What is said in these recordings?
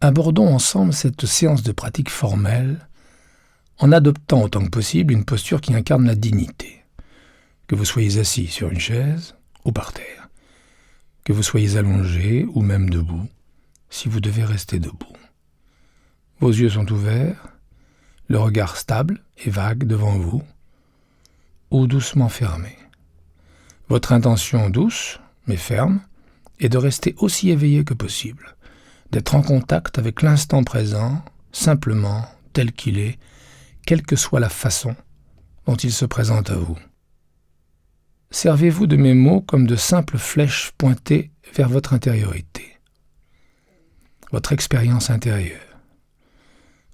Abordons ensemble cette séance de pratique formelle en adoptant autant que possible une posture qui incarne la dignité. Que vous soyez assis sur une chaise ou par terre, que vous soyez allongé ou même debout, si vous devez rester debout. Vos yeux sont ouverts, le regard stable et vague devant vous, ou doucement fermé. Votre intention douce, mais ferme, est de rester aussi éveillé que possible, d'être en contact avec l'instant présent, simplement, tel qu'il est, quelle que soit la façon dont il se présente à vous. Servez-vous de mes mots comme de simples flèches pointées vers votre intériorité, votre expérience intérieure,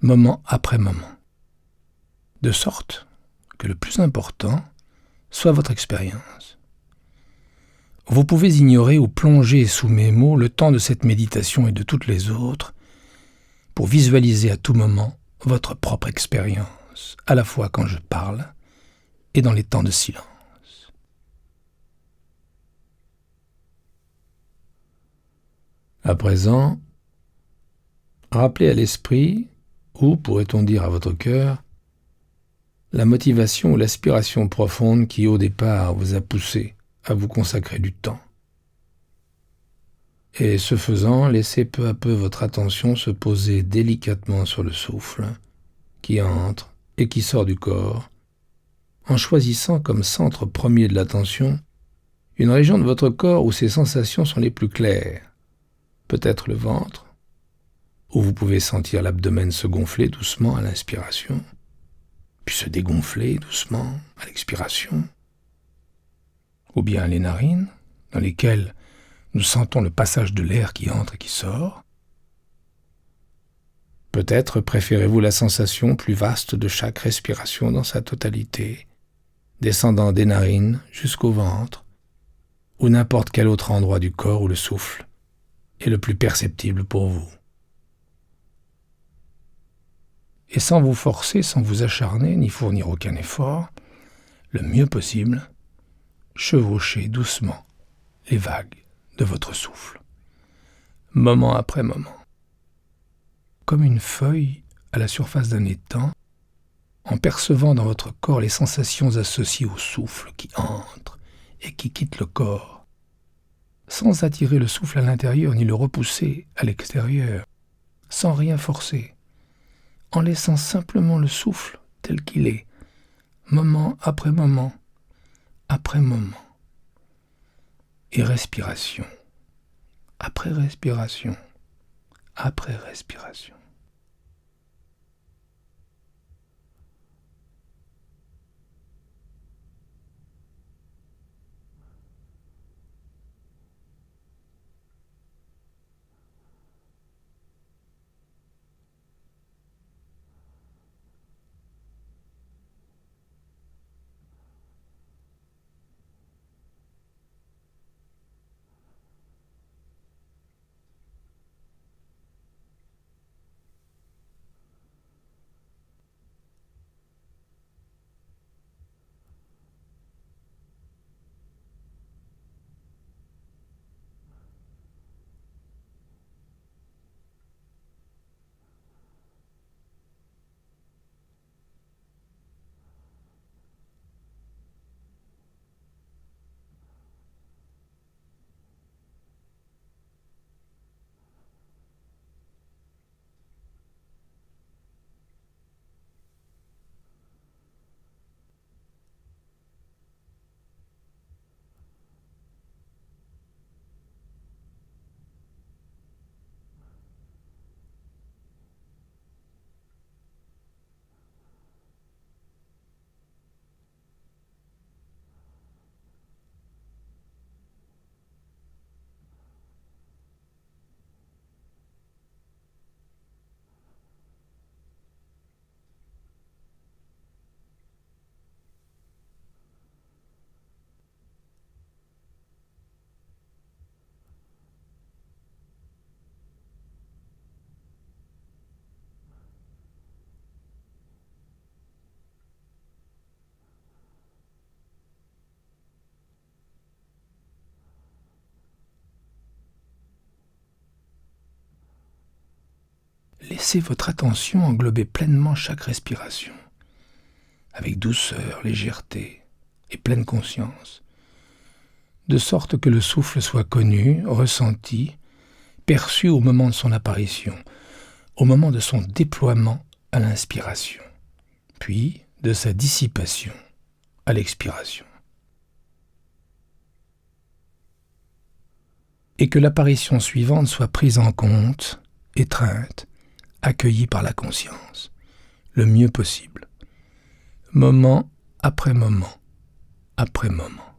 moment après moment, de sorte que le plus important soit votre expérience. Vous pouvez ignorer ou plonger sous mes mots le temps de cette méditation et de toutes les autres pour visualiser à tout moment votre propre expérience, à la fois quand je parle et dans les temps de silence. À présent, rappelez à l'esprit, ou pourrait-on dire à votre cœur, la motivation ou l'aspiration profonde qui au départ vous a poussé à vous consacrer du temps. Et ce faisant, laissez peu à peu votre attention se poser délicatement sur le souffle qui entre et qui sort du corps, en choisissant comme centre premier de l'attention une région de votre corps où ces sensations sont les plus claires, peut-être le ventre, où vous pouvez sentir l'abdomen se gonfler doucement à l'inspiration, puis se dégonfler doucement à l'expiration, ou bien les narines, dans lesquelles nous sentons le passage de l'air qui entre et qui sort. Peut-être préférez-vous la sensation plus vaste de chaque respiration dans sa totalité, descendant des narines jusqu'au ventre, ou n'importe quel autre endroit du corps où le souffle est le plus perceptible pour vous. Et sans vous forcer, sans vous acharner, ni fournir aucun effort, le mieux possible, chevauchez doucement les vagues de votre souffle, moment après moment. Comme une feuille à la surface d'un étang, en percevant dans votre corps les sensations associées au souffle qui entre et qui quitte le corps, sans attirer le souffle à l'intérieur ni le repousser à l'extérieur, sans rien forcer, en laissant simplement le souffle tel qu'il est, moment après moment, après moment, et respiration, après respiration, après respiration. laissez votre attention englober pleinement chaque respiration, avec douceur, légèreté et pleine conscience, de sorte que le souffle soit connu, ressenti, perçu au moment de son apparition, au moment de son déploiement à l'inspiration, puis de sa dissipation à l'expiration. Et que l'apparition suivante soit prise en compte, étreinte, accueillie par la conscience, le mieux possible, moment après moment, après moment.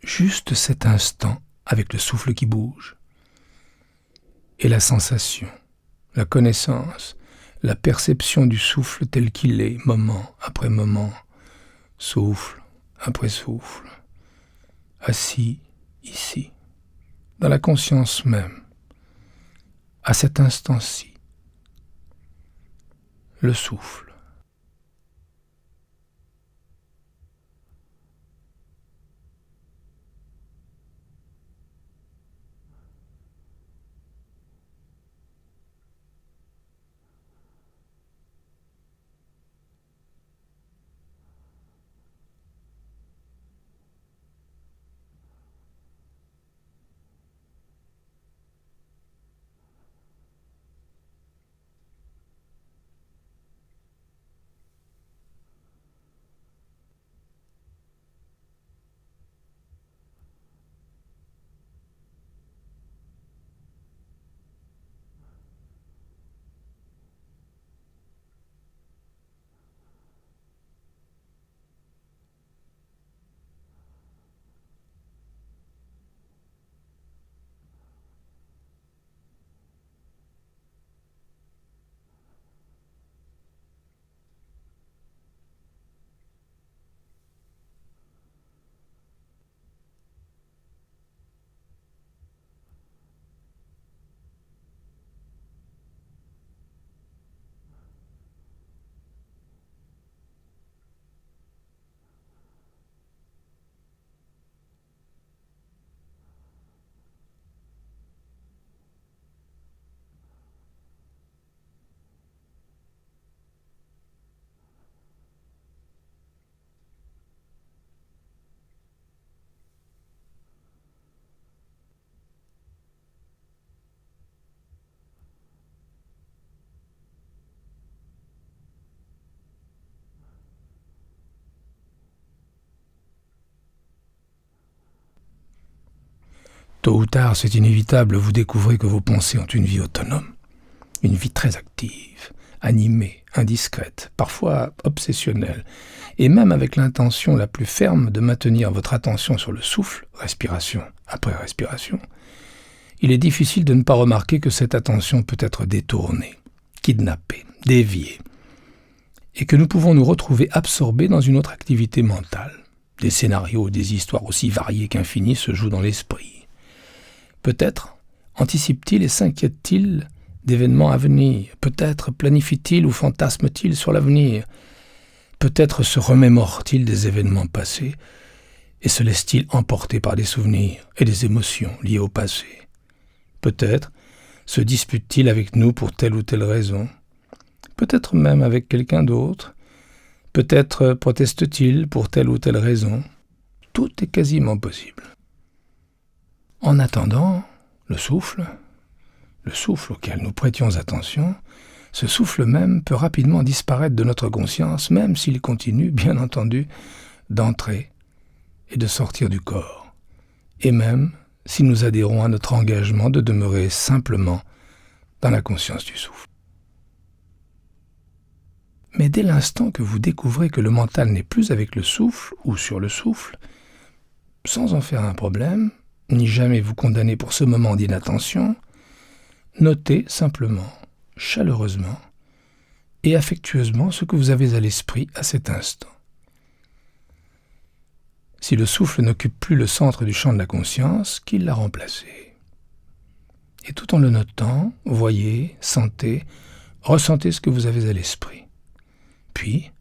Juste cet instant avec le souffle qui bouge, et la sensation, la connaissance, la perception du souffle tel qu'il est, moment après moment, souffle après souffle, assis ici, dans la conscience même, à cet instant-ci, le souffle. Tôt ou tard, c'est inévitable, vous découvrez que vos pensées ont une vie autonome, une vie très active, animée, indiscrète, parfois obsessionnelle, et même avec l'intention la plus ferme de maintenir votre attention sur le souffle, respiration après respiration, il est difficile de ne pas remarquer que cette attention peut être détournée, kidnappée, déviée, et que nous pouvons nous retrouver absorbés dans une autre activité mentale. Des scénarios, des histoires aussi variées qu'infinies se jouent dans l'esprit. Peut-être anticipe-t-il et s'inquiète-t-il d'événements à venir. Peut-être planifie-t-il ou fantasme-t-il sur l'avenir. Peut-être se remémore-t-il des événements passés et se laisse-t-il emporter par des souvenirs et des émotions liées au passé. Peut-être se dispute-t-il avec nous pour telle ou telle raison. Peut-être même avec quelqu'un d'autre. Peut-être proteste-t-il pour telle ou telle raison. Tout est quasiment possible. En attendant, le souffle auquel nous prêtions attention, ce souffle même peut rapidement disparaître de notre conscience, même s'il continue, bien entendu, d'entrer et de sortir du corps, et même si nous adhérons à notre engagement de demeurer simplement dans la conscience du souffle. Mais dès l'instant que vous découvrez que le mental n'est plus avec le souffle ou sur le souffle, sans en faire un problème, ni jamais vous condamner pour ce moment d'inattention, notez simplement, chaleureusement et affectueusement ce que vous avez à l'esprit à cet instant. Si le souffle n'occupe plus le centre du champ de la conscience, qu'il l'a remplacé. Et tout en le notant, voyez, sentez, ressentez ce que vous avez à l'esprit. Puis,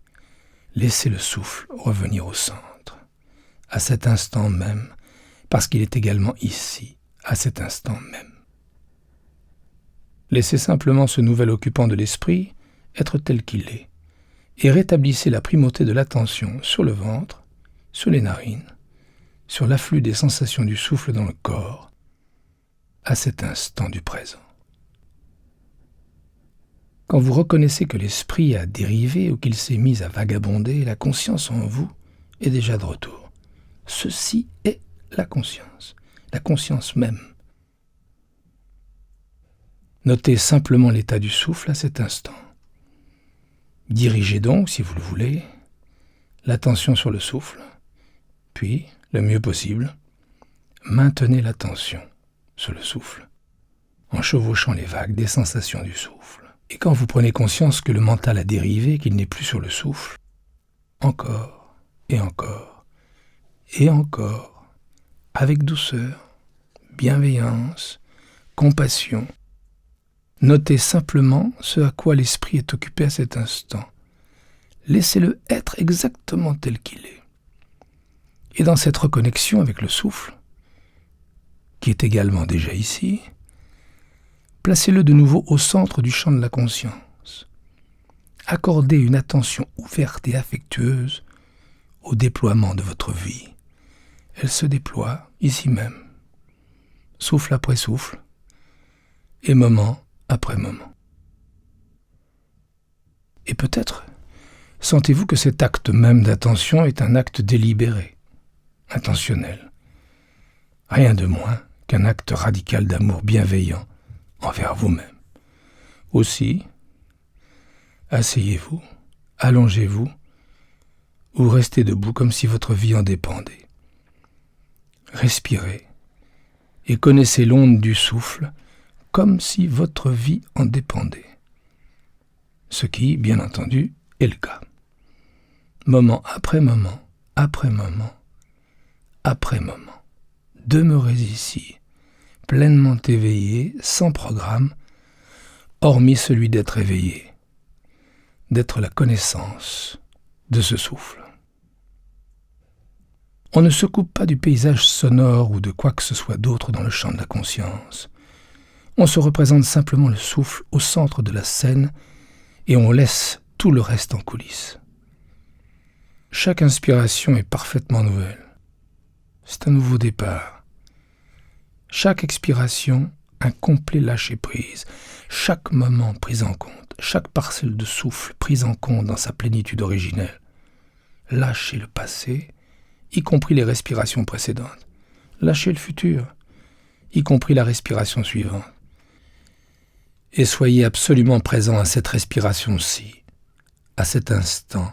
laissez le souffle revenir au centre, à cet instant même, parce qu'il est également ici, à cet instant même. Laissez simplement ce nouvel occupant de l'esprit être tel qu'il est, et rétablissez la primauté de l'attention sur le ventre, sur les narines, sur l'afflux des sensations du souffle dans le corps, à cet instant du présent. Quand vous reconnaissez que l'esprit a dérivé ou qu'il s'est mis à vagabonder, la conscience en vous est déjà de retour. Ceci est la conscience même. Notez simplement l'état du souffle à cet instant. Dirigez donc, si vous le voulez, l'attention sur le souffle, puis, le mieux possible, maintenez l'attention sur le souffle, en chevauchant les vagues des sensations du souffle. Et quand vous prenez conscience que le mental a dérivé, qu'il n'est plus sur le souffle, encore, et encore, et encore, avec douceur, bienveillance, compassion, notez simplement ce à quoi l'esprit est occupé à cet instant. Laissez-le être exactement tel qu'il est. Et dans cette reconnexion avec le souffle, qui est également déjà ici, placez-le de nouveau au centre du champ de la conscience. Accordez une attention ouverte et affectueuse au déploiement de votre vie. Elle se déploie ici même, souffle après souffle, et moment après moment. Et peut-être sentez-vous que cet acte même d'attention est un acte délibéré, intentionnel. Rien de moins qu'un acte radical d'amour bienveillant envers vous-même. Aussi, asseyez-vous, allongez-vous, ou restez debout comme si votre vie en dépendait. Respirez et connaissez l'onde du souffle comme si votre vie en dépendait. Ce qui, bien entendu, est le cas. Moment après moment, après moment, après moment. Demeurez ici, pleinement éveillé, sans programme, hormis celui d'être éveillé, d'être la connaissance de ce souffle. On ne se coupe pas du paysage sonore ou de quoi que ce soit d'autre dans le champ de la conscience. On se représente simplement le souffle au centre de la scène et on laisse tout le reste en coulisses. Chaque inspiration est parfaitement nouvelle. C'est un nouveau départ. Chaque expiration, un complet lâcher-prise. Chaque moment pris en compte, chaque parcelle de souffle prise en compte dans sa plénitude originelle. Lâchez le passé, y compris les respirations précédentes. Lâchez le futur, y compris la respiration suivante. Et soyez absolument présent à cette respiration-ci, à cet instant,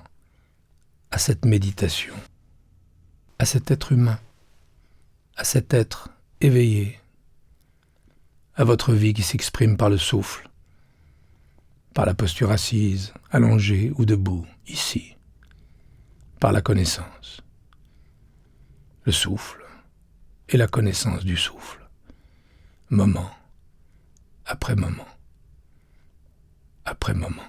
à cette méditation, à cet être humain, à cet être éveillé, à votre vie qui s'exprime par le souffle, par la posture assise, allongée ou debout, ici, par la connaissance. Le souffle et la connaissance du souffle, moment après moment, après moment.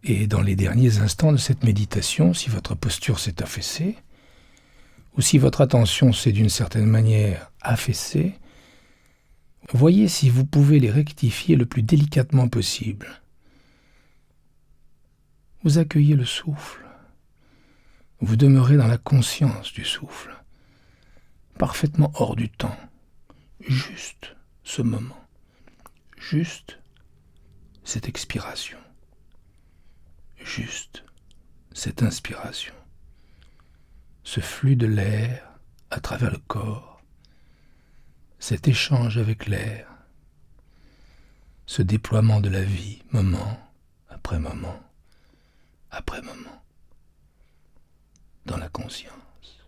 Et dans les derniers instants de cette méditation, si votre posture s'est affaissée, ou si votre attention s'est d'une certaine manière affaissée, voyez si vous pouvez les rectifier le plus délicatement possible. Vous accueillez le souffle. Vous demeurez dans la conscience du souffle, parfaitement hors du temps, juste ce moment, juste cette expiration, juste cette inspiration, ce flux de l'air à travers le corps, cet échange avec l'air, ce déploiement de la vie, moment après moment, après moment, dans la conscience.